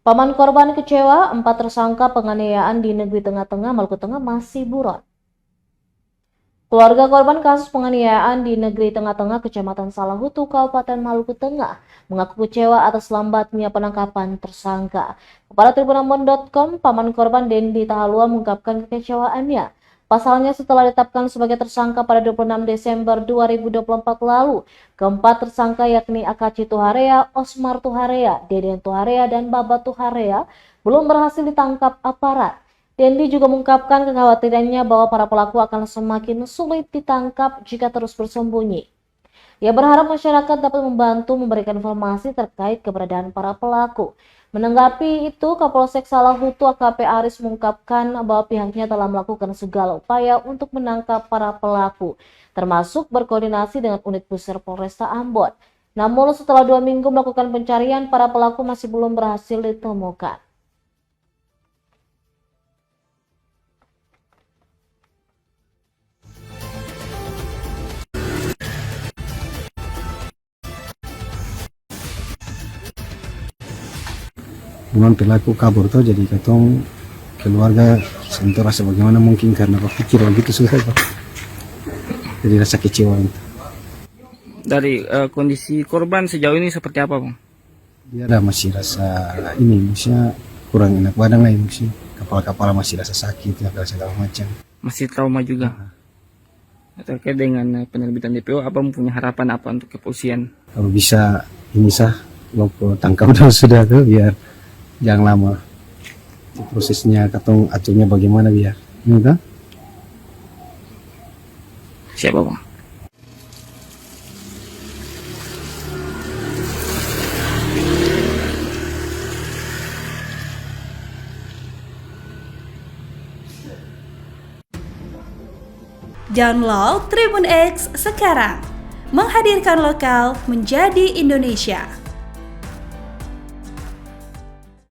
Paman korban kecewa, 4 tersangka penganiayaan di negeri Tengah-Tengah, Maluku Tengah masih buron. Keluarga korban kasus penganiayaan di negeri Tengah-Tengah, Kecamatan Salahutu, Kabupaten Maluku Tengah, mengaku kecewa atas lambatnya penangkapan tersangka. Kepada Tribunambon.com, paman korban Dendi Tahalua mengungkapkan kekecewaannya. Pasalnya setelah ditetapkan sebagai tersangka pada 26 Desember 2024 lalu, keempat tersangka yakni Akaci Tuharea, Osmar Tuharea, Deden Tuharea, dan Baba Tuharea belum berhasil ditangkap aparat. Dendi juga mengungkapkan kekhawatirannya bahwa para pelaku akan semakin sulit ditangkap jika terus bersembunyi. Ia berharap masyarakat dapat membantu memberikan informasi terkait keberadaan para pelaku. Menanggapi itu, Kapolsek Salahutu AKP Aris mengungkapkan bahwa pihaknya telah melakukan segala upaya untuk menangkap para pelaku, termasuk berkoordinasi dengan unit Pusir Polresta Ambon. Namun setelah 2 minggu melakukan pencarian, para pelaku masih belum berhasil ditemukan. Memang pelaku kabur tuh, jadi katong keluarga sentuh rasa bagaimana mungkin karena berpikir begitu sudah Pak. Jadi rasa kecewa itu. Dari kondisi korban sejauh ini seperti apa, Bang? Dia ada masih rasa ini, maksudnya kurang enak badan lah, maksudnya kepala masih rasa sakit ya, segala macam. Masih trauma juga. Terkait dengan penerbitan DPO, Abang punya harapan apa untuk kepolisian? Kalau bisa ini sah, loko tangkap dulu sudah tuh, biar jangan lama. Prosesnya katong aturnya bagaimana biar ini kan? Siapa, Bang? Download Tribun X sekarang, menghadirkan lokal menjadi Indonesia.